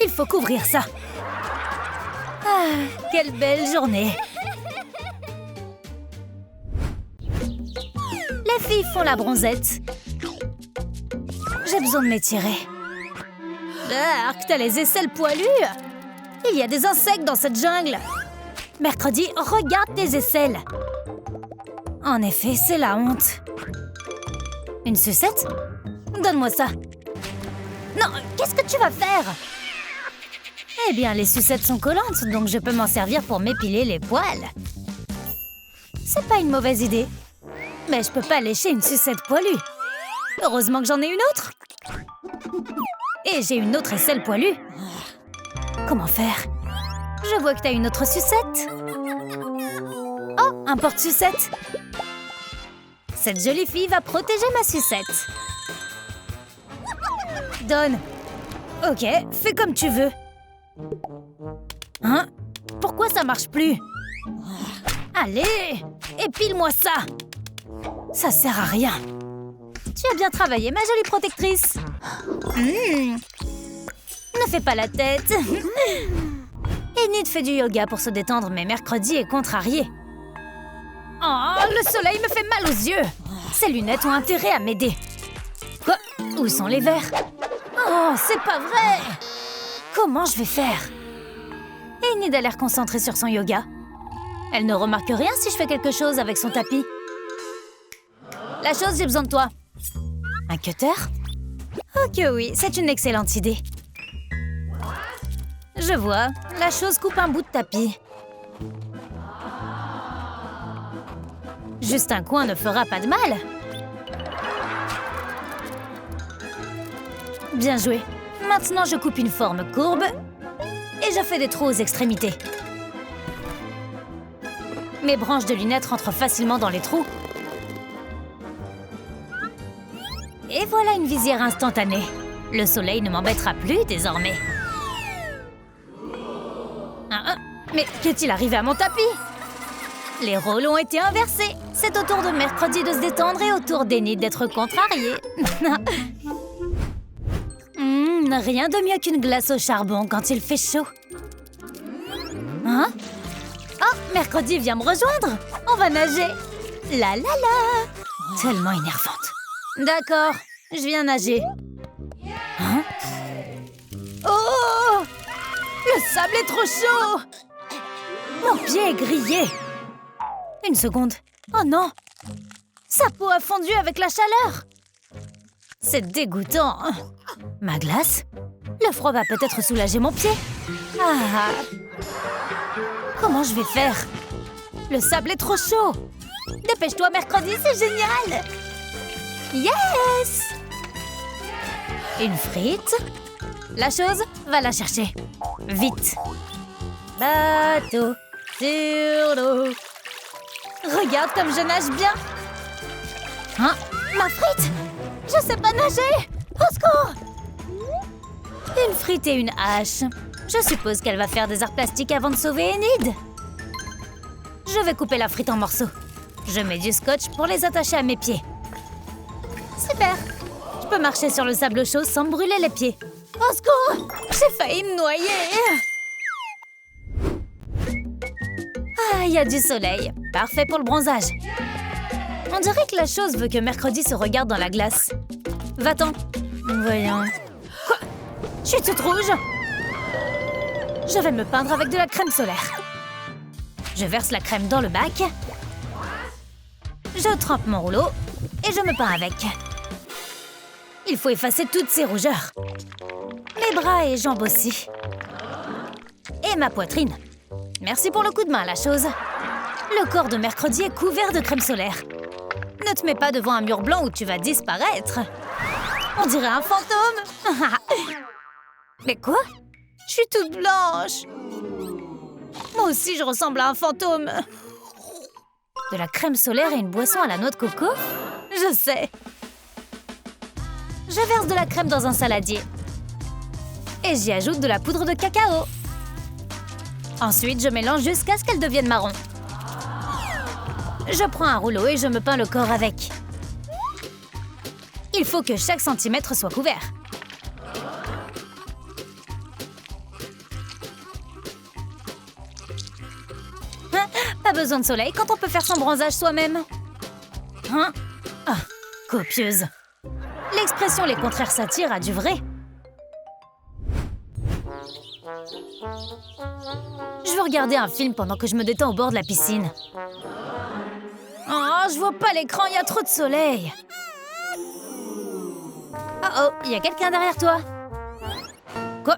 Il faut couvrir ça. Ah, quelle belle journée. Les filles font la bronzette. J'ai besoin de m'étirer. Burk, t'as les aisselles poilues. Il y a des insectes dans cette jungle. Mercredi, regarde tes aisselles. En effet, c'est la honte. Une sucette? Donne-moi ça. Non, qu'est-ce que tu vas faire? Eh bien, les sucettes sont collantes, donc je peux m'en servir pour m'épiler les poils. C'est pas une mauvaise idée. Mais je peux pas lécher une sucette poilue. Heureusement que j'en ai une autre. Et j'ai une autre aisselle poilue. Comment faire? Je vois que t'as une autre sucette. Oh, un porte-sucette. Cette jolie fille va protéger ma sucette. Donne. Ok, fais comme tu veux. Hein? Pourquoi ça marche plus? Allez, épile-moi ça. Ça sert à rien. Tu as bien travaillé, ma jolie protectrice. Ne fais pas la tête. Enid fait du yoga pour se détendre, mais mercredi est contrarié. Oh, le soleil me fait mal aux yeux. Ces lunettes ont intérêt à m'aider. Quoi? Où sont les verres? Oh, c'est pas vrai! Comment je vais faire? Enid a l'air concentrée sur son yoga. Elle ne remarque rien si je fais quelque chose avec son tapis. La chose, j'ai besoin de toi. Un cutter? Oh que oui, c'est une excellente idée. Je vois, la chose coupe un bout de tapis. Juste un coin ne fera pas de mal. Bien joué. Maintenant, je coupe une forme courbe et je fais des trous aux extrémités. Mes branches de lunettes rentrent facilement dans les trous. Et voilà une visière instantanée. Le soleil ne m'embêtera plus désormais. Mais qu'est-il arrivé à mon tapis? Les rôles ont été inversés. C'est au tour de mercredi de se détendre et au tour d'Enid d'être contrariée. Rien de mieux qu'une glace au charbon quand il fait chaud. Hein? Oh, mercredi vient me rejoindre. On va nager. La la la. Tellement énervante. D'accord, je viens nager. Hein? Oh! Le sable est trop chaud! Mon pied est grillé. Une seconde. Oh non! Sa peau a fondu avec la chaleur. C'est dégoûtant. Ma glace? Le froid va peut-être soulager mon pied. Ah! Comment je vais faire? Le sable est trop chaud. Dépêche-toi, mercredi, c'est génial! Yes! Une frite? La chose, va la chercher. Vite. Bateau sur l'eau. Regarde comme je nage bien. Hein? Ma frite? Je sais pas nager! Au secours! Une frite et une hache. Je suppose qu'elle va faire des arts plastiques avant de sauver Enid. Je vais couper la frite en morceaux. Je mets du scotch pour les attacher à mes pieds. Super! Je peux marcher sur le sable chaud sans me brûler les pieds. Au secours! J'ai failli me noyer! Ah, il y a du soleil. Parfait pour le bronzage. On dirait que la chose veut que mercredi se regarde dans la glace. Va-t'en. Voyons. Quoi? Je suis toute rouge. Je vais me peindre avec de la crème solaire. Je verse la crème dans le bac. Je trempe mon rouleau et je me peins avec. Il faut effacer toutes ces rougeurs. Mes bras et jambes aussi. Et ma poitrine. Merci pour le coup de main, la chose. Le corps de mercredi est couvert de crème solaire. Ne te mets pas devant un mur blanc où tu vas disparaître. On dirait un fantôme. Mais quoi? Je suis toute blanche. Moi aussi, je ressemble à un fantôme. De la crème solaire et une boisson à la noix de coco? Je sais. Je verse de la crème dans un saladier. Et j'y ajoute de la poudre de cacao. Ensuite, je mélange jusqu'à ce qu'elle devienne marron. Je prends un rouleau et je me peins le corps avec. Il faut que chaque centimètre soit couvert. Hein? Pas besoin de soleil quand on peut faire son bronzage soi-même. Hein? Ah, copieuse. L'expression « les contraires s'attirent » a du vrai. Je veux regarder un film pendant que je me détends au bord de la piscine. Oh, je vois pas l'écran, il y a trop de soleil. Oh, il y a quelqu'un derrière toi. Quoi?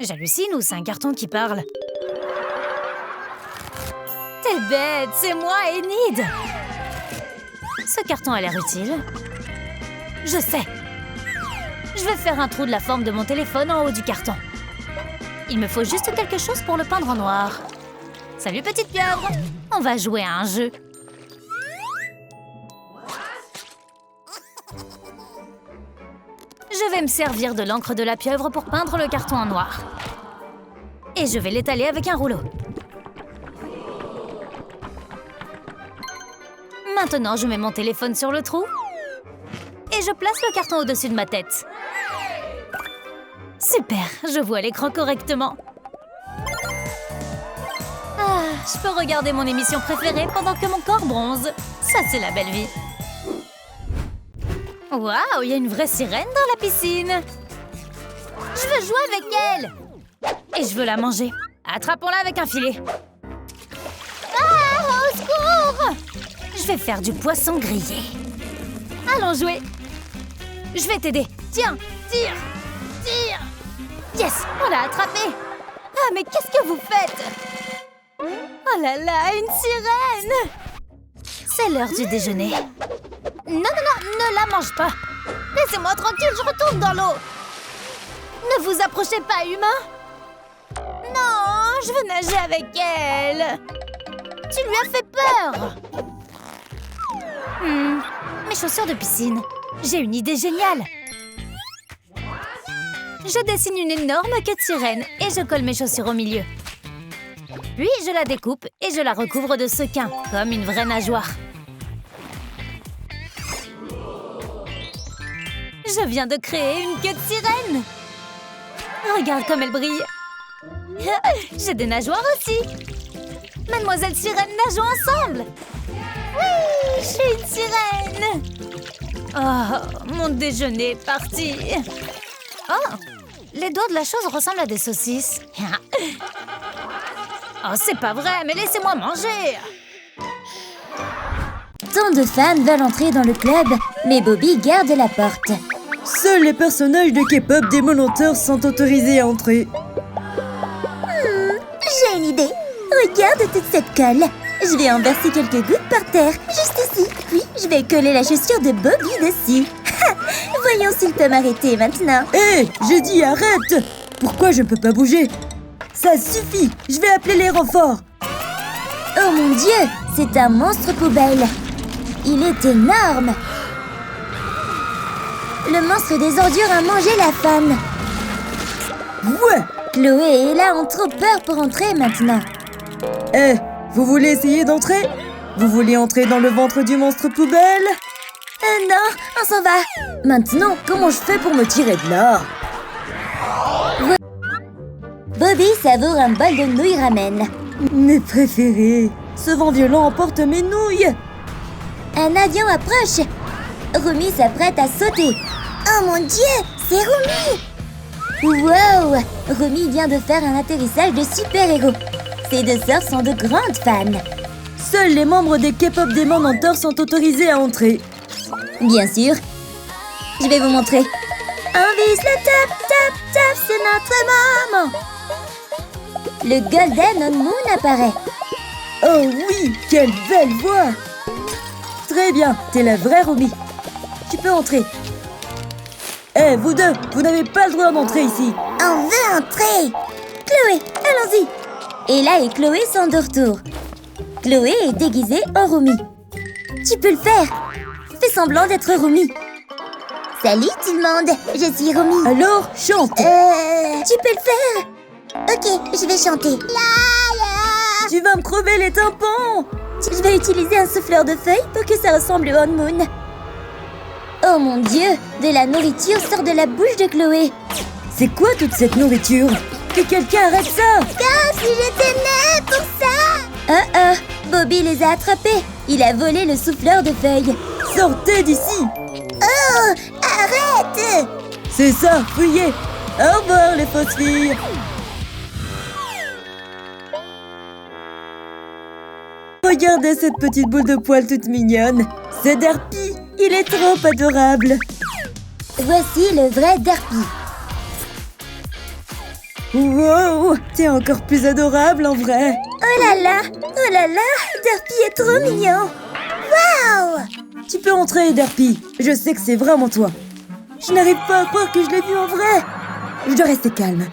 J'hallucine ou c'est un carton qui parle? T'es bête, c'est moi, Enid. Ce carton a l'air utile. Je sais. Je vais faire un trou de la forme de mon téléphone en haut du carton. Il me faut juste quelque chose pour le peindre en noir. Salut, petite pieuvre. On va jouer à un jeu. Je vais me servir de l'encre de la pieuvre pour peindre le carton en noir. Et je vais l'étaler avec un rouleau. Maintenant, je mets mon téléphone sur le trou. Et je place le carton au-dessus de ma tête. Super, je vois l'écran correctement. Ah, je peux regarder mon émission préférée pendant que mon corps bronze. Ça, c'est la belle vie. Waouh, il y a une vraie sirène dans la piscine. Je veux jouer avec elle. Et je veux la manger. Attrapons-la avec un filet. Ah, au secours! Je vais faire du poisson grillé. Allons jouer. Je vais t'aider. Tiens, tire, tire. Yes, on l'a attrapé. Ah, mais qu'est-ce que vous faites? Oh là là, une sirène! C'est l'heure du déjeuner. Non, ne la mange pas. Laissez-moi tranquille, je retourne dans l'eau. Ne vous approchez pas, humain. Non, je veux nager avec elle. Tu lui as fait peur. Mes chaussures de piscine. J'ai une idée géniale. Je dessine une énorme queue de sirène et je colle mes chaussures au milieu. Puis je la découpe et je la recouvre de sequins, comme une vraie nageoire. Je viens de créer une queue de sirène. Regarde comme elle brille. J'ai des nageoires aussi. Mademoiselle Sirène, nageons ensemble. Oui, je suis une sirène. Oh, mon déjeuner est parti. Oh, les doigts de la chose ressemblent à des saucisses. Oh, c'est pas vrai, mais laissez-moi manger. Tant de fans veulent entrer dans le club, mais Bobby garde la porte. Seuls les personnages de K-pop Demon Hunters sont autorisés à entrer. J'ai une idée. Regarde toute cette colle. Je vais en verser quelques gouttes par terre, juste ici. Puis, je vais coller la chaussure de Bobby dessus. Voyons s'il peut m'arrêter maintenant. Hé, j'ai dit arrête! Pourquoi je ne peux pas bouger? Ça suffit, je vais appeler les renforts. Oh mon Dieu, c'est un monstre poubelle. Il est énorme. Le monstre des ordures a mangé la femme. Ouais! Chloé et Ella ont trop peur pour entrer maintenant. Hé, vous voulez essayer d'entrer? Vous voulez entrer dans le ventre du monstre poubelle? Non, on s'en va. Maintenant, comment je fais pour me tirer de là? Bobby savoure un bol de nouilles ramen. Mes préférés. Ce vent violent emporte mes nouilles. Un avion approche. Rumi s'apprête à sauter. Oh mon Dieu, c'est Rumi! Wow! Rumi vient de faire un atterrissage de super-héros. Ses deux sœurs sont de grandes fans. Seuls les membres des K-pop Demon Hunters sont autorisés à entrer. Bien sûr. Je vais vous montrer. On vise le top, top, top, c'est notre moment. Le Golden Moon apparaît. Oh oui, quelle belle voix! Très bien, t'es la vraie Rumi. Tu peux entrer. Hé, vous deux, vous n'avez pas le droit d'entrer ici. On veut entrer. Chloé, allons-y. Ella et Chloé sont de retour. Chloé est déguisée en Rumi. Tu peux le faire. Fais semblant d'être Rumi. Salut tout le monde, je suis Rumi. Alors, chante. Tu peux le faire. Ok, je vais chanter. La, la. Tu vas me crever les tympans. Je vais utiliser un souffleur de feuilles pour que ça ressemble au On Moon. Oh mon Dieu, de la nourriture sort de la bouche de Chloé. C'est quoi toute cette nourriture? Que quelqu'un arrête ça! Comme si j'étais née pour ça! Bobby les a attrapés. Il a volé le souffleur de feuilles. Sortez d'ici! Oh, arrête! C'est ça, fuyez! Au revoir les fausses filles! Regardez cette petite boule de poils toute mignonne. C'est Derpy, il est trop adorable. Voici le vrai Derpy. Wow, t'es encore plus adorable en vrai. Oh là, Derpy est trop mignon. Waouh! Tu peux entrer, Derpy. Je sais que c'est vraiment toi. Je n'arrive pas à croire que je l'ai vu en vrai. Je dois rester calme.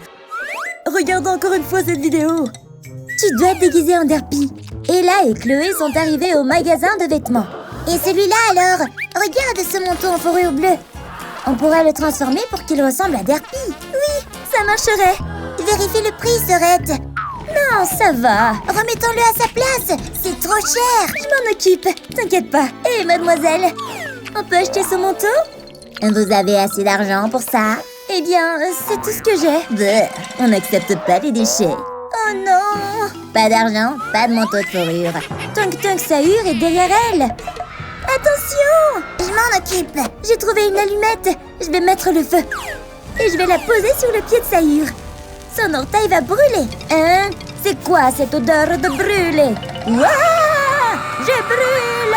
Regarde encore une fois cette vidéo. Tu dois te déguiser en Derpy. Ella et Chloé sont arrivés au magasin de vêtements. Et celui-là alors? Regarde ce manteau en fourrure bleue. On pourrait le transformer pour qu'il ressemble à Derpy. Oui, ça marcherait. Vérifie le prix, Sorette. Non, ça va. Remettons-le à sa place. C'est trop cher. Je m'en occupe. T'inquiète pas. Hé, mademoiselle, on peut acheter ce manteau? Vous avez assez d'argent pour ça? Eh bien, c'est tout ce que j'ai. Bleh, on n'accepte pas les déchets. Oh non! Pas d'argent, pas de manteau de fourrure. Tunk Sahur est derrière elle. Attention! Je m'en occupe. J'ai trouvé une allumette. Je vais mettre le feu. Et je vais la poser sur le pied de Sahur. Son orteil va brûler. Hein? C'est quoi cette odeur de brûler? Ouah! Je brûle!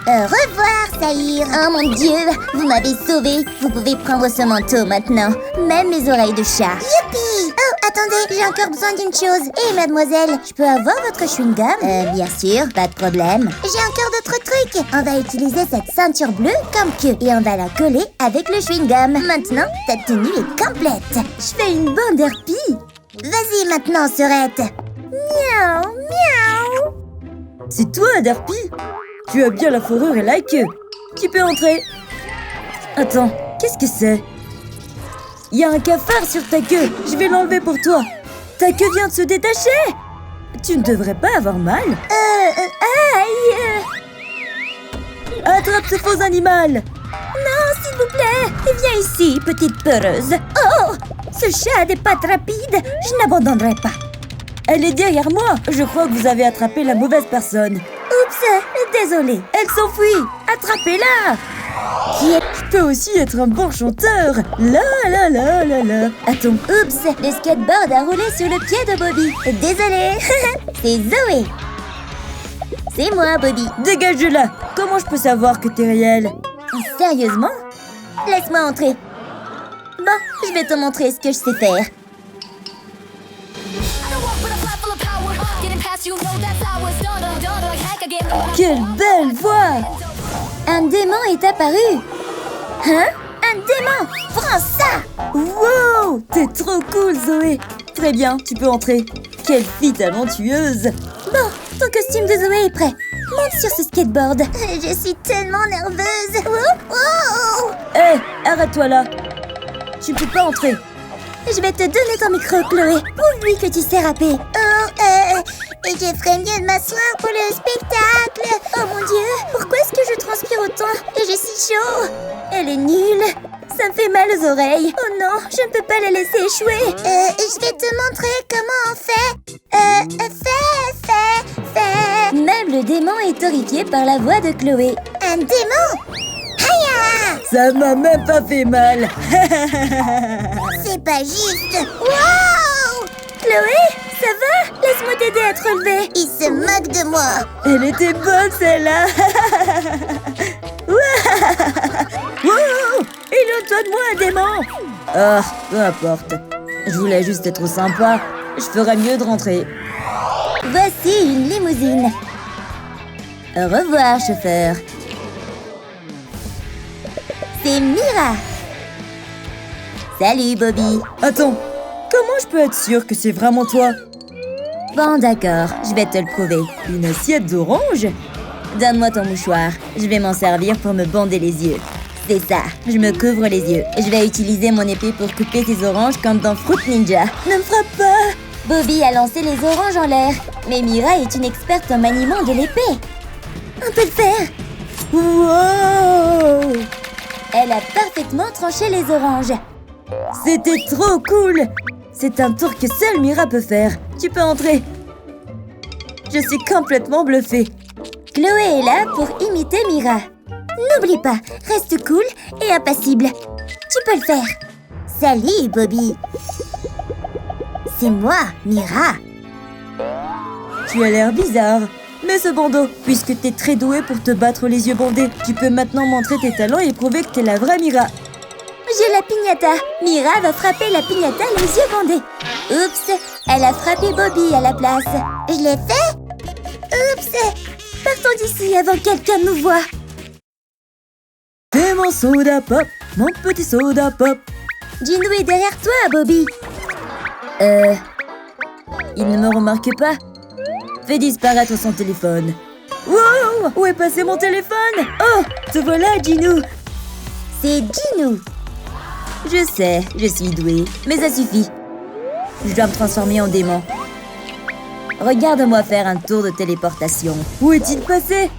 Au revoir, Sahur. Oh mon Dieu, vous m'avez sauvé. Vous pouvez prendre ce manteau maintenant. Même mes oreilles de chat. Youpi! Oh, attendez, j'ai encore besoin d'une chose. Hé, mademoiselle, je peux avoir votre chewing-gum? Bien sûr, pas de problème. J'ai encore d'autres trucs. On va utiliser cette ceinture bleue comme queue et on va la coller avec le chewing-gum. Maintenant, ta tenue est complète. Je fais une bonne Derpy. Vas-y maintenant, Sorette. Miaou, miaou. C'est toi, Derpy. Tu as bien la fourrure et la queue. Tu peux entrer. Attends, qu'est-ce que c'est? Il y a un cafard sur ta queue. Je vais l'enlever pour toi. Ta queue vient de se détacher. Tu ne devrais pas avoir mal. Aïe. Attrape ce faux animal. Non, s'il vous plaît. Viens ici, petite peureuse. Oh, ce chat a des pattes rapides. Je n'abandonnerai pas. Elle est derrière moi. Je crois que vous avez attrapé la mauvaise personne. Oups, désolée. Elle s'enfuit. Attrapez-la. Je peux aussi être un bon chanteur. La. Attends. Oups, le skateboard a roulé sur le pied de Bobby. Désolée. C'est Zoé. C'est moi, Bobby. Dégage de là. Comment je peux savoir que t'es réel? Sérieusement? Laisse-moi entrer. Bon, je vais te montrer ce que je sais faire. Quelle belle voix! Un démon est apparu. Hein? Un démon! Prends ça! Wow! T'es trop cool, Zoé! Très bien, tu peux entrer. Quelle fille talentueuse! Bon, ton costume de Zoé est prêt. Monte sur ce skateboard. Je suis tellement nerveuse. Hé, arrête-toi là! Tu peux pas entrer. Je vais te donner ton micro, Chloé. Prouve-lui que tu sais rapper. Et je ferais mieux de m'asseoir pour le spectacle. Oh mon Dieu, pourquoi est-ce que je transpire autant et j'ai si chaud? Elle est nulle. Ça me fait mal aux oreilles. Oh non, je ne peux pas la laisser échouer. Je vais te montrer comment on fait. Fais. Même le démon est horrifié par la voix de Chloé. Un démon? Hiya! Ça m'a même pas fait mal. C'est pas juste. Wow! Chloé, ça va? Laisse-moi t'aider à te relever. Il se moque de moi. Elle était bonne, celle-là. Wow! Éloigne-toi de moi, démon. Ah, peu importe. Je voulais juste être sympa. Je ferais mieux de rentrer. Voici une limousine. Au revoir, chauffeur. C'est Mira. Salut, Bobby. Attends, comment je peux être sûre que c'est vraiment toi? Bon, d'accord, je vais te le prouver. Une assiette d'orange? Donne-moi ton mouchoir. Je vais m'en servir pour me bander les yeux. C'est ça, je me couvre les yeux. Je vais utiliser mon épée pour couper tes oranges comme dans Fruit Ninja. Ne me frappe pas! Bobby a lancé les oranges en l'air. Mais Mira est une experte en maniement de l'épée. On peut le faire. Wow! Elle a parfaitement tranché les oranges. C'était trop cool! C'est un tour que seule Mira peut faire. Tu peux entrer. Je suis complètement bluffée. Chloé est là pour imiter Mira. N'oublie pas, reste cool et impassible. Tu peux le faire. Salut, Bobby. C'est moi, Mira. Tu as l'air bizarre. Mais cependant, puisque t'es très douée pour te battre les yeux bandés, tu peux maintenant montrer tes talents et prouver que t'es la vraie Mira. J'ai la piñata. Mira va frapper la piñata les yeux bandés. Oups, elle a frappé Bobby à la place. Je l'ai fait? Oups, partons d'ici avant que quelqu'un nous voie. C'est mon soda pop, mon petit soda pop. Gino est derrière toi, Bobby. Il ne me remarque pas. Fais disparaître son téléphone. Wow! Où est passé mon téléphone? Oh! Te voilà, Gino! C'est Gino. Je sais, je suis douée, mais ça suffit. Je dois me transformer en démon. Regarde-moi faire un tour de téléportation. Où est-il passé?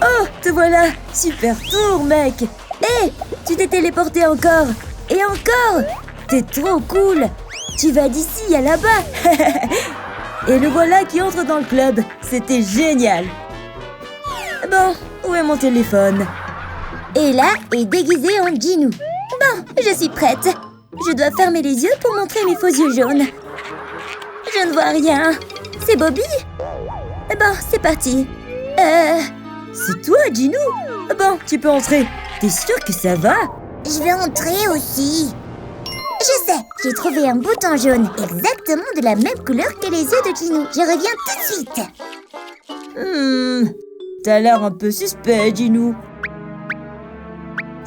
Oh, te voilà! Super tour, mec! Hé! Tu t'es téléporté encore! Et encore! T'es trop cool! Tu vas d'ici à là-bas! Et le voilà qui entre dans le club. C'était génial! Bon, où est mon téléphone? Ella est déguisée en Gino. Bon, je suis prête. Je dois fermer les yeux pour montrer mes faux yeux jaunes. Je ne vois rien. C'est Bobby? Bon, c'est parti. C'est toi, Gino? Bon, tu peux entrer. T'es sûr que ça va? Je vais entrer aussi. Je sais, j'ai trouvé un bouton jaune, exactement de la même couleur que les yeux de Gino. Je reviens tout de suite. T'as l'air un peu suspect, Gino.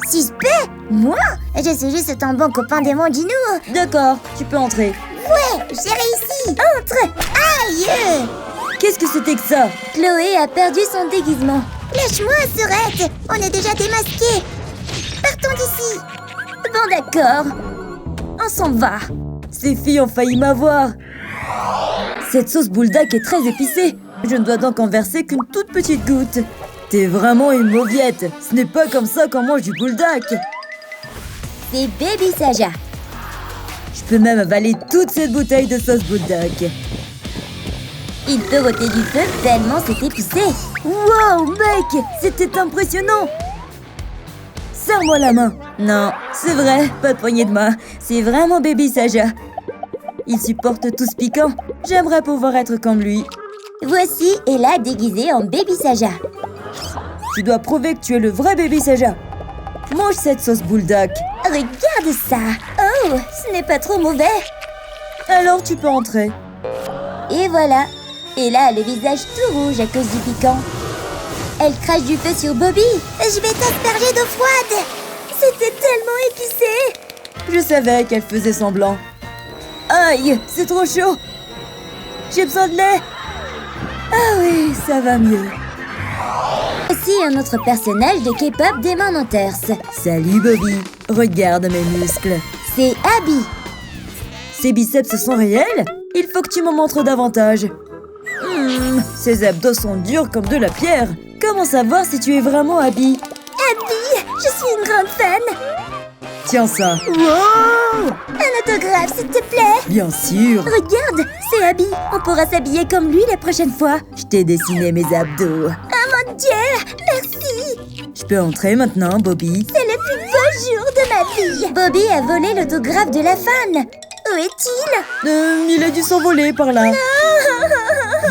Suspect? Moi? Je suis juste ton bon copain démon Gino. D'accord, tu peux entrer. Ouais, j'ai réussi. Entre. Aïe! Qu'est-ce que c'était que ça? Chloé a perdu son déguisement. Lâche-moi, Sorette. On est déjà démasqués. Partons d'ici. Bon, d'accord. On s'en va. Ces filles ont failli m'avoir. Cette sauce bulldog est très épicée. Je ne dois donc en verser qu'une toute petite goutte. T'es vraiment une mauviette. Ce n'est pas comme ça qu'on mange du bulldog. C'est Baby Saja. Je peux même avaler toute cette bouteille de sauce bulldog. Il peut ôter du feu tellement c'est épicé. Wow, mec, c'était impressionnant. Serre-moi la main. Non, c'est vrai, pas de poignée de main. C'est vraiment Baby Saja. Il supporte tout ce piquant. J'aimerais pouvoir être comme lui. Voici Ella déguisée en Baby Saja. Tu dois prouver que tu es le vrai Baby Saja. Mange cette sauce bulldog. Regarde ça. Oh, ce n'est pas trop mauvais. Alors tu peux entrer. Et voilà. Ella a le visage tout rouge à cause du piquant. Elle crache du feu sur Bobby. Je vais t'asperger d'eau froide. C'était tellement épicé. Je savais qu'elle faisait semblant. Aïe, c'est trop chaud. J'ai besoin de lait. Ah oui, ça va mieux. Voici un autre personnage de K-pop Demon Hunters. Salut Bobby. Regarde mes muscles. C'est Abby. Ces biceps sont réels? Il faut que tu m'en montres davantage. Ces abdos sont durs comme de la pierre. Comment savoir si tu es vraiment Abby? Abby, je suis une grande fan. Tiens ça. Wow! Un autographe, s'il te plaît. Bien sûr. Regarde, c'est Abby. On pourra s'habiller comme lui la prochaine fois. Je t'ai dessiné mes abdos. Oh mon Dieu, merci. Je peux entrer maintenant, Bobby? C'est le plus beau jour de ma vie. Bobby a volé l'autographe de la fan. Où est-il? Il a dû s'envoler par là.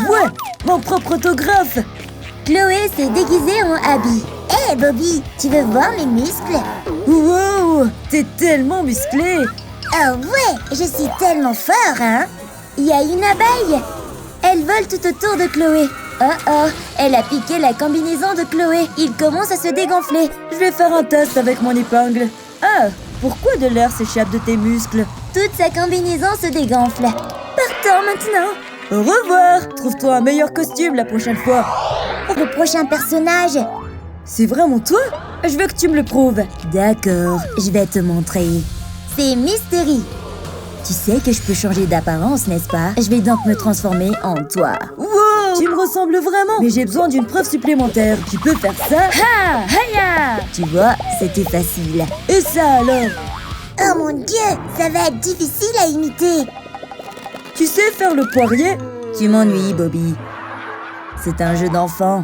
Ouais, mon propre autographe. Chloé s'est déguisée en Abby. Hé Bobby, tu veux voir mes muscles? Wow, t'es tellement musclé. Oh ouais, je suis tellement fort, hein? Il y a une abeille. Elle vole tout autour de Chloé. Oh, elle a piqué la combinaison de Chloé. Il commence à se dégonfler. Je vais faire un test avec mon épingle. Ah, pourquoi de l'air s'échappe de tes muscles? Toute sa combinaison se dégonfle. Partons maintenant. Au revoir. Trouve-toi un meilleur costume la prochaine fois. Le prochain personnage. C'est vraiment toi? Je veux que tu me le prouves. D'accord, je vais te montrer. C'est Mystery. Tu sais que je peux changer d'apparence, n'est-ce pas? Je vais donc me transformer en toi. Wow! Tu me ressembles vraiment! Mais j'ai besoin d'une preuve supplémentaire. Tu peux faire ça? Ha! Haya! Tu vois, c'était facile. Et ça alors? Oh mon Dieu, ça va être difficile à imiter. Tu sais faire le poirier? Tu m'ennuies, Bobby. C'est un jeu d'enfant.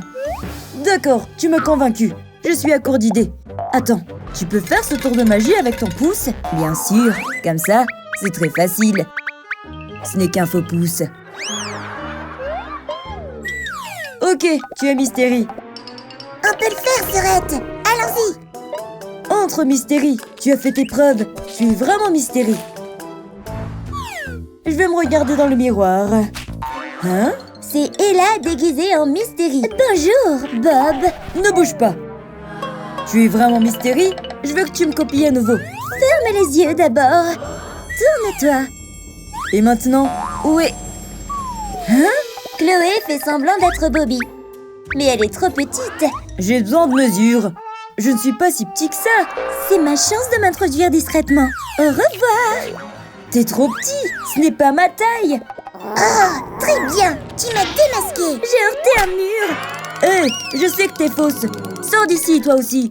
D'accord, tu m'as convaincu. Je suis à court d'idées. Attends, tu peux faire ce tour de magie avec ton pouce? Bien sûr, comme ça, c'est très facile. Ce n'est qu'un faux pouce. Ok, tu es Mystery. On peut le faire, Sorette. Allons-y. Entre, Mystérie. Tu as fait tes preuves. Tu es vraiment Mystérie. Je vais me regarder dans le miroir. Hein? C'est Ella déguisée en Mystérie. Bonjour, Bob. Ne bouge pas. Tu es vraiment Mystérie? Je veux que tu me copies à nouveau. Ferme les yeux d'abord. Tourne-toi. Et maintenant, où est... Chloé fait semblant d'être Bobby. Mais elle est trop petite. J'ai besoin de mesures. Je ne suis pas si petit que ça. C'est ma chance de m'introduire discrètement. Au revoir. T'es trop petit. Ce n'est pas ma taille. Très bien. Tu m'as démasqué. J'ai heurté un mur. Hé, je sais que t'es fausse. Sors d'ici, toi aussi.